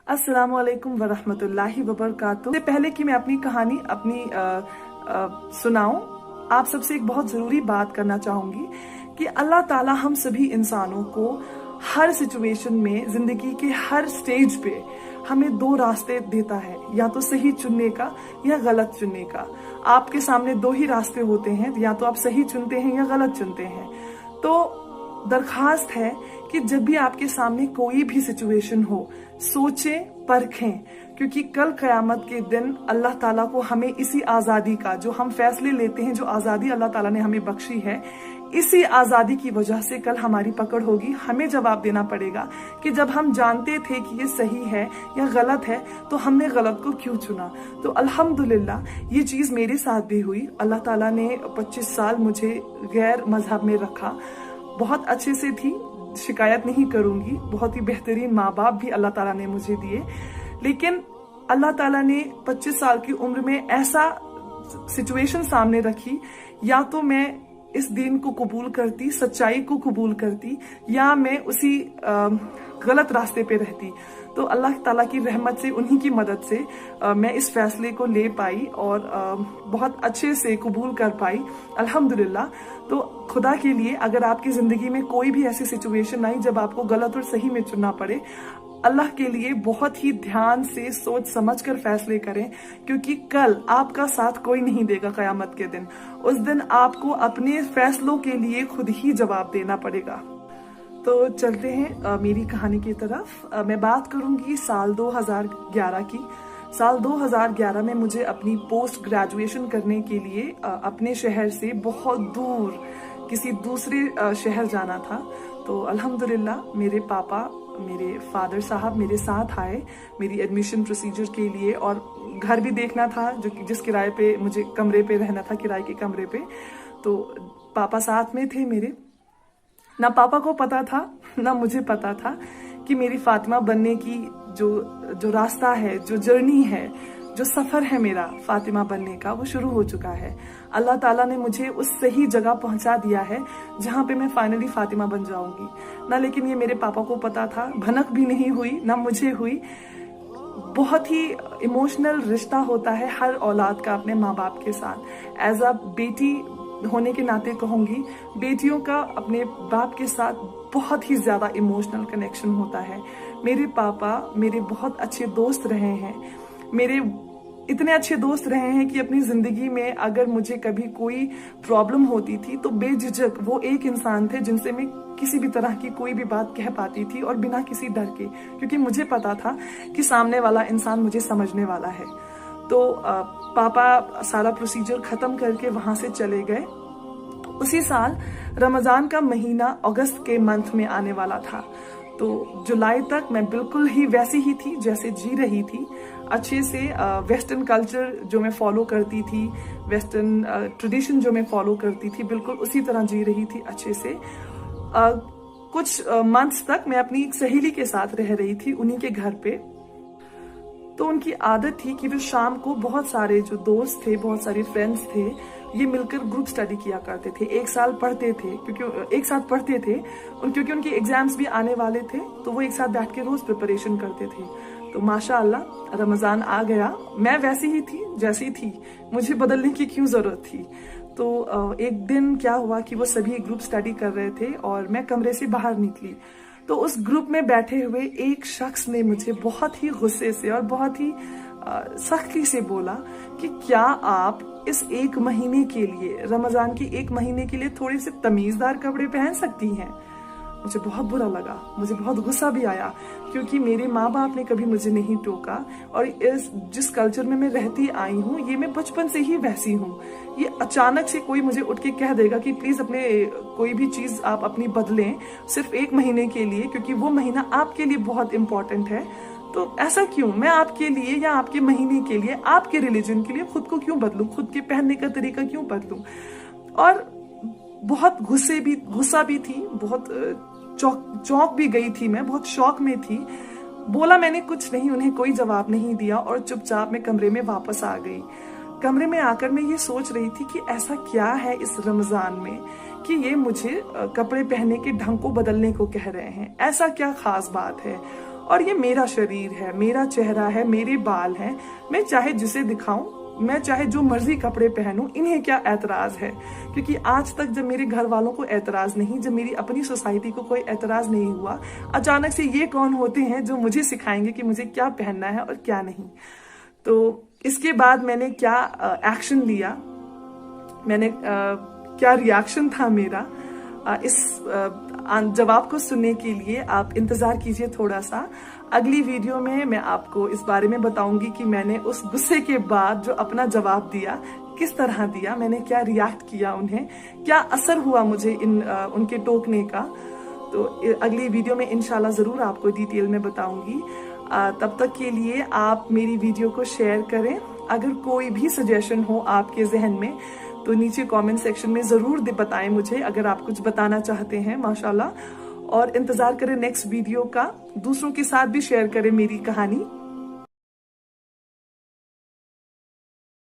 अस्सलामुअलैकुम वरहमतुल्लाहि वबरकातुहू। इससे पहले कि मैं अपनी कहानी सुनाऊं, आप सबसे एक बहुत जरूरी बात करना चाहूंगी कि अल्लाह ताला हम सभी इंसानों को हर सिचुएशन में, जिंदगी के हर स्टेज पे हमें दो रास्ते देता है, या तो सही चुनने का या गलत चुनने का। आपके सामने दो ही रास्ते होते हैं, या तो आप सही चुनते हैं या गलत चुनते हैं। तो दरखास्त है कि जब भी आपके सामने कोई भी सिचुएशन हो, सोचें, परखें, क्योंकि कल कयामत के दिन अल्लाह ताला को हमें इसी आजादी का, जो हम फैसले लेते हैं, जो आजादी अल्लाह ताला ने हमें बख्शी है, इसी आजादी की वजह से कल हमारी पकड़ होगी। हमें जवाब देना पड़ेगा कि जब हम जानते थे कि ये सही है या गलत है, तो हमने गलत को क्यों चुना। तो अल्हम्दुलिल्लाह ये चीज मेरे साथ भी हुई। अल्लाह ताला ने 25 साल मुझे गैर मजहब में रखा, बहुत अच्छे से थी, शिकायत नहीं करूंगी। बहुत ही बेहतरीन माँ बाप भी अल्लाह ताला ने मुझे दिए, लेकिन अल्लाह ताला ने 25 साल की उम्र में ऐसा सिचुएशन सामने रखी, या तो मैं इस दीन को कबूल करती, सच्चाई को कबूल करती, या मैं उसी गलत रास्ते पे रहती। तो अल्लाह ताला की रहमत से, उन्हीं की मदद से मैं इस फैसले को ले पाई और बहुत अच्छे से कबूल कर पाई, अल्हम्दुलिल्लाह। तो खुदा के लिए, अगर आपकी जिंदगी में कोई भी ऐसी सिचुएशन आई जब आपको गलत और सही में चुनना पड़े, अल्लाह के लिए बहुत ही ध्यान से सोच समझ कर फैसले करें, क्योंकि कल आपका साथ कोई नहीं देगा कयामत के दिन। उस दिन आपको अपने फैसलों के लिए खुद ही जवाब देना पड़ेगा। तो चलते हैं मेरी कहानी की तरफ। मैं बात करूंगी साल 2011 की। साल 2011 में मुझे अपनी पोस्ट ग्रेजुएशन करने के लिए अपने शहर से बहुत दूर किसी दूसरे शहर जाना था। तो अल्हम्दुलिल्लाह मेरे पापा, मेरे फादर साहब मेरे साथ आए मेरी एडमिशन प्रोसीजर के लिए, और घर भी देखना था, जो जिस किराए पे मुझे कमरे पे रहना था, किराए के कमरे पे। तो पापा साथ में थे मेरे। ना पापा को पता था ना मुझे पता था कि मेरी फातिमा बनने की जो रास्ता है, जो जर्नी है, जो सफर है मेरा फातिमा बनने का, वो शुरू हो चुका है। अल्लाह ताला ने मुझे उस सही जगह पहुंचा दिया है जहां पे मैं फाइनली फातिमा बन जाऊंगी ना। लेकिन ये मेरे पापा को पता था, भनक भी नहीं हुई ना मुझे हुई। बहुत ही इमोशनल रिश्ता होता है हर औलाद का अपने माँ बाप के साथ। एज अ बेटी होने के नाते कहूंगी, बेटियों का अपने बाप के साथ बहुत ही ज्यादा इमोशनल कनेक्शन होता है। मेरे पापा मेरे बहुत अच्छे दोस्त रहे हैं, मेरे इतने अच्छे दोस्त रहे हैं कि अपनी जिंदगी में अगर मुझे कभी कोई प्रॉब्लम होती थी तो बेझिझक वो एक इंसान थे जिनसे मैं किसी भी तरह की कोई भी बात कह पाती थी, और बिना किसी डर के, क्योंकि मुझे पता था कि सामने वाला इंसान मुझे समझने वाला है। तो पापा सारा प्रोसीजर खत्म करके वहां से चले गए। उसी साल रमजान का महीना अगस्त के मंथ में आने वाला था। तो जुलाई तक मैं बिल्कुल ही वैसी ही थी जैसे जी रही थी, अच्छे से वेस्टर्न कल्चर जो मैं फॉलो करती थी, वेस्टर्न ट्रेडिशन जो मैं फॉलो करती थी, बिल्कुल उसी तरह जी रही थी अच्छे से। कुछ मंथ्स तक मैं अपनी एक सहेली के साथ रह रही थी, उन्हीं के घर पे। तो उनकी आदत थी कि वो शाम को बहुत सारे जो दोस्त थे, बहुत सारे फ्रेंड्स थे, ये मिलकर ग्रुप स्टडी किया करते थे। एक साल पढ़ते थे, क्योंकि एक साथ पढ़ते थे, क्योंकि उनके एग्जाम्स भी आने वाले थे, तो वो एक साथ बैठ के रोज प्रिपरेशन करते थे। तो माशाअल्लाह रमजान आ गया, मैं वैसी ही थी जैसी थी, मुझे बदलने की क्यों जरूरत थी। तो एक दिन क्या हुआ कि वो सभी ग्रुप स्टडी कर रहे थे और मैं कमरे से बाहर निकली। तो उस ग्रुप में बैठे हुए एक शख्स ने मुझे बहुत ही गुस्से से और बहुत ही सख्ती से बोला कि क्या आप इस एक महीने के लिए, रमजान की एक महीने के लिए, थोड़े से तमीजदार कपड़े पहन सकती हैं। मुझे बहुत बुरा लगा, मुझे बहुत गुस्सा भी आया, क्योंकि मेरे माँ बाप ने कभी मुझे नहीं टोका, और जिस कल्चर में मैं रहती आई हूँ, ये मैं बचपन से ही वैसी हूँ। ये अचानक से कोई मुझे उठ के कह देगा कि प्लीज अपने कोई भी चीज आप अपनी बदलें सिर्फ एक महीने के लिए, क्योंकि वो महीना आपके लिए बहुत इंपॉर्टेंट है। तो ऐसा क्यों, मैं आपके लिए या आपके महीने के लिए, आपके रिलीजन के लिए खुद को क्यों बदलूं, खुद के पहनने का तरीका क्यों बदलूं। और बहुत गुस्सा भी थी, बहुत चौंक भी गई थी, मैं बहुत शौक में थी। बोला मैंने कुछ नहीं, उन्हें कोई जवाब नहीं दिया, और चुपचाप मैं कमरे में वापस आ गई। कमरे में आकर मैं ये सोच रही थी कि ऐसा क्या है इस रमजान में कि ये मुझे कपड़े पहनने के ढंग को बदलने को कह रहे हैं, ऐसा क्या खास बात है। और ये मेरा शरीर है, मेरा चेहरा है, मेरे बाल हैं, मैं चाहे जिसे दिखाऊं, मैं चाहे जो मर्जी कपड़े पहनूं, इन्हें क्या ऐतराज है? क्योंकि आज तक जब मेरे घर वालों को ऐतराज नहीं, जब मेरी अपनी सोसाइटी को कोई ऐतराज नहीं हुआ, अचानक से ये कौन होते हैं जो मुझे सिखाएंगे कि मुझे क्या पहनना है और क्या नहीं। तो इसके बाद मैंने क्या एक्शन लिया, मैंने क्या रिएक्शन था मेरा, इस जवाब को सुनने के लिए आप इंतजार कीजिए थोड़ा सा। अगली वीडियो में मैं आपको इस बारे में बताऊंगी कि मैंने उस गुस्से के बाद जो अपना जवाब दिया किस तरह दिया, मैंने क्या रिएक्ट किया, उन्हें क्या असर हुआ मुझे उनके टोकने का। तो अगली वीडियो में इंशाल्लाह जरूर आपको डिटेल में बताऊंगी। तब तक के लिए आप मेरी वीडियो को शेयर करें। अगर कोई भी सजेशन हो आपके जहन में तो नीचे कमेंट सेक्शन में जरूर बताएं मुझे, अगर आप कुछ बताना चाहते हैं माशाल्लाह। और इंतजार करें नेक्स्ट वीडियो का, दूसरों के साथ भी शेयर करें मेरी कहानी।